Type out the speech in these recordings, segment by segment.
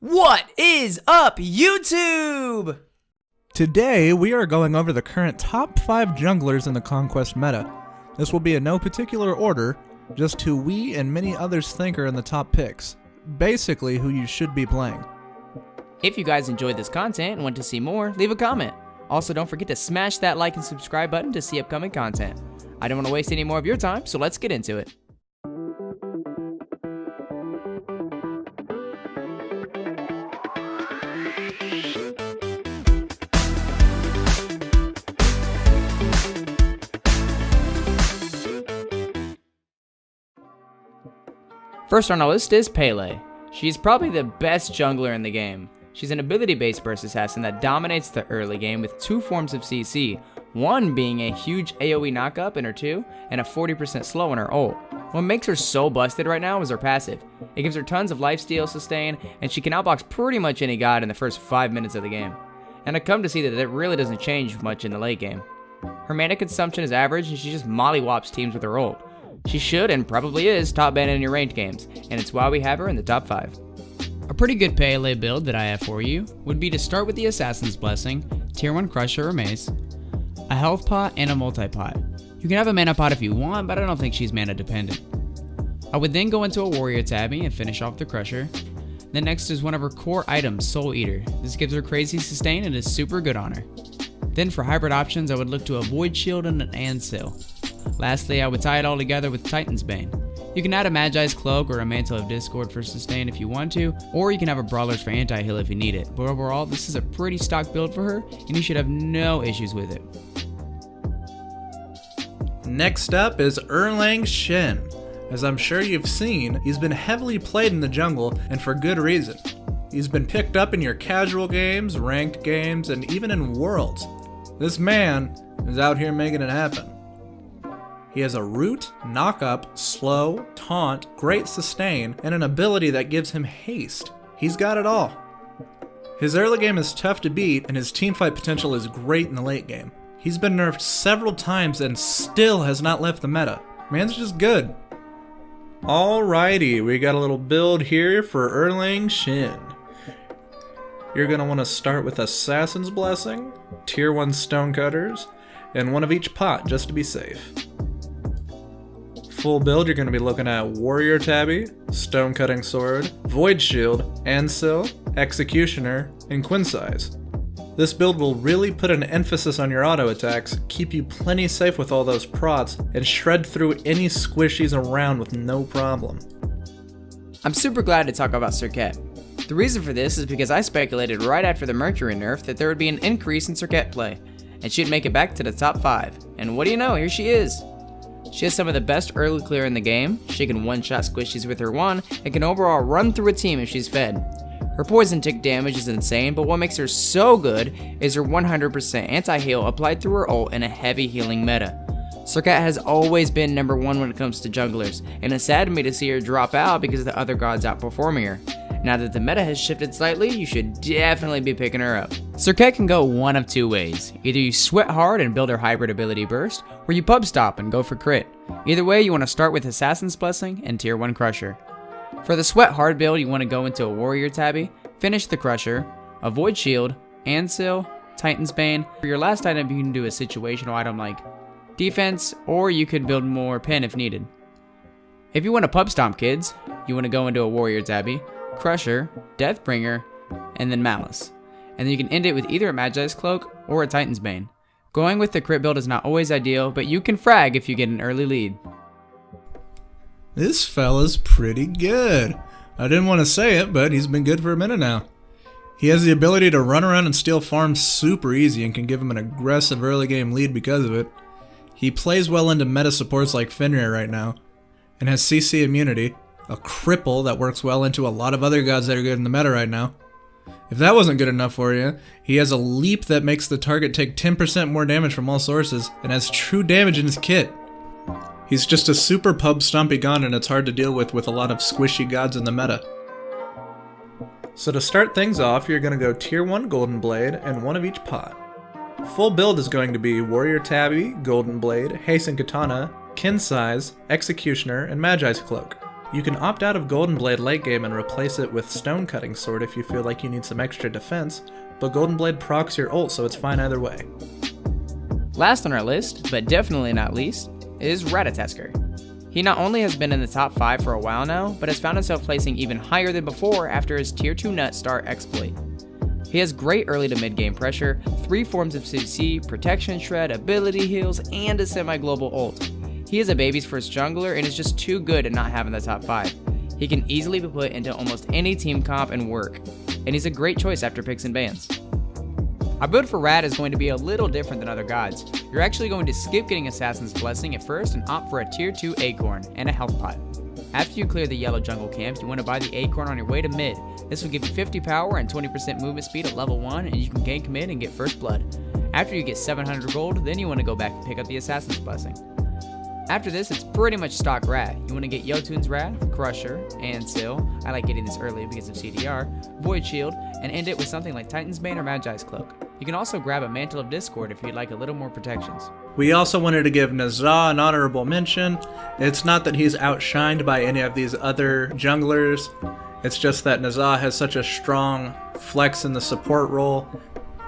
What is up, YouTube? Today, we are going over the current top 5 junglers in the Conquest meta. This will be in no particular order, just who we and many others think are in the top picks. Basically, who you should be playing. If you guys enjoyed this content and want to see more, leave a comment. Also, don't forget to smash that like and subscribe button to see upcoming content. I don't want to waste any more of your time, so let's get into it. First on our list is Pele. She's probably the best jungler in the game. She's an ability-based burst assassin that dominates the early game with 2 forms of CC, one being a huge AoE knockup in her 2 and a 40% slow in her ult. What makes her so busted right now is her passive. It gives her tons of lifesteal sustain, and she can outbox pretty much any god in the first 5 minutes of the game. And I've come to see that it really doesn't change much in the late game. Her mana consumption is average, and she just mollywops teams with her ult. She should and probably is top banned in your ranked games, and it's why we have her in the top 5. A pretty good Pele build that I have for you would be to start with the Assassin's Blessing, Tier 1 Crusher or Mace, a health pot, and a multi-pot. You can have a mana pot if you want, but I don't think she's mana dependent. I would then go into a Warrior Tabby and finish off the Crusher. Then next is one of her core items, Soul Eater. This gives her crazy sustain and is super good on her. Then for hybrid options, I would look to a Void Shield and an Ansil. Lastly, I would tie it all together with Titan's Bane. You can add a Magi's Cloak or a Mantle of Discord for sustain if you want to, or you can have a Brawlers for anti-heal if you need it. But overall, this is a pretty stock build for her, and you should have no issues with it. Next up is Erlang Shen. As I'm sure you've seen, he's been heavily played in the jungle, and for good reason. He's been picked up in your casual games, ranked games, and even in Worlds. This man is out here making it happen. He has a root, knock-up, slow, taunt, great sustain, and an ability that gives him haste. He's got it all. His early game is tough to beat, and his teamfight potential is great in the late game. He's been nerfed several times and still has not left the meta. Man's just good. Alrighty, we got a little build here for Erlang Shen. You're going to want to start with Assassin's Blessing, Tier 1 Stonecutters, and one of each pot just to be safe. Full build, you're going to be looking at Warrior Tabby, Stone Cutting Sword, Void Shield, Ansil, Executioner, and Quinsize. This build will really put an emphasis on your auto attacks, keep you plenty safe with all those prots, and shred through any squishies around with no problem. I'm super glad to talk about Serket. The reason for this is because I speculated right after the Mercury nerf that there would be an increase in Serket play, and she'd make it back to the top 5. And what do you know, here she is. She has some of the best early clear in the game. She can one-shot squishies with her 1 and can overall run through a team if she's fed. Her poison tick damage is insane, but what makes her so good is her 100% anti-heal applied through her ult in a heavy healing meta. Serket has always been number 1 when it comes to junglers, and it's sad to me to see her drop out because the other gods outperforming her. Now that the meta has shifted slightly, you should definitely be picking her up. Serket can go one of 2 ways. Either you sweat hard and build her hybrid ability burst, or you pub stop and go for crit. Either way, you want to start with Assassin's Blessing and Tier 1 Crusher. For the sweat hard build, you want to go into a Warrior Tabby, finish the Crusher, a Void Shield, Ansil, Titan's Bane. For your last item, you can do a situational item like Defense, or you could build more Pen if needed. If you want to pub stomp kids, you want to go into a Warrior Tabby, Crusher, Deathbringer, and then Malice. And then you can end it with either a Magi's Cloak or a Titan's Bane. Going with the crit build is not always ideal, but you can frag if you get an early lead. This fella's pretty good. I didn't want to say it, but he's been good for a minute now. He has the ability to run around and steal farms super easy and can give him an aggressive early game lead because of it. He plays well into meta supports like Fenrir right now, and has CC immunity, a cripple that works well into a lot of other gods that are good in the meta right now. If that wasn't good enough for you, he has a leap that makes the target take 10% more damage from all sources, and has true damage in his kit. He's just a super pub stompy god, and it's hard to deal with a lot of squishy gods in the meta. So to start things off, you're going to go Tier 1 Golden Blade and one of each pot. Full build is going to be Warrior Tabby, Golden Blade, Hasten Katana, Quinsize, Executioner, and Magi's Cloak. You can opt out of Golden Blade late game and replace it with Stone Cutting Sword if you feel like you need some extra defense, but Golden Blade procs your ult, so it's fine either way. Last on our list, but definitely not least, is Ratatasker. He not only has been in the top 5 for a while now, but has found himself placing even higher than before after his tier 2 nut star exploit. He has great early to mid game pressure, 3 forms of CC, protection shred, ability heals, and a semi-global ult. He is a baby's first jungler and is just too good at not having the top 5. He can easily be put into almost any team comp and work, and he's a great choice after picks and bans. Our build for Rat is going to be a little different than other gods. You're actually going to skip getting Assassin's Blessing at first and opt for a tier 2 Acorn and a health pot. After you clear the yellow jungle camp, you want to buy the Acorn on your way to mid. This will give you 50 power and 20% movement speed at level 1, and you can gank mid and get first blood. After you get 700 gold, then you want to go back and pick up the Assassin's Blessing. After this, it's pretty much stock Rat. You want to get Jotun's Wrath, Crusher, and Seal. I like getting this early because of CDR, Void Shield, and end it with something like Titan's Bane or Magi's Cloak. You can also grab a Mantle of Discord if you'd like a little more protections. We also wanted to give Nazah an honorable mention. It's not that he's outshined by any of these other junglers, it's just that Nazah has such a strong flex in the support role,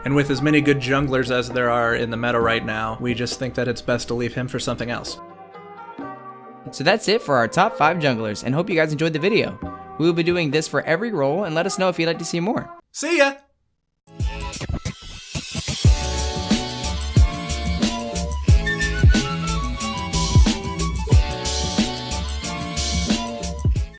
and with as many good junglers as there are in the meta right now, we just think that it's best to leave him for something else. So that's it for our top 5 junglers, and hope you guys enjoyed the video. We will be doing this for every role, and let us know if you'd like to see more. See ya!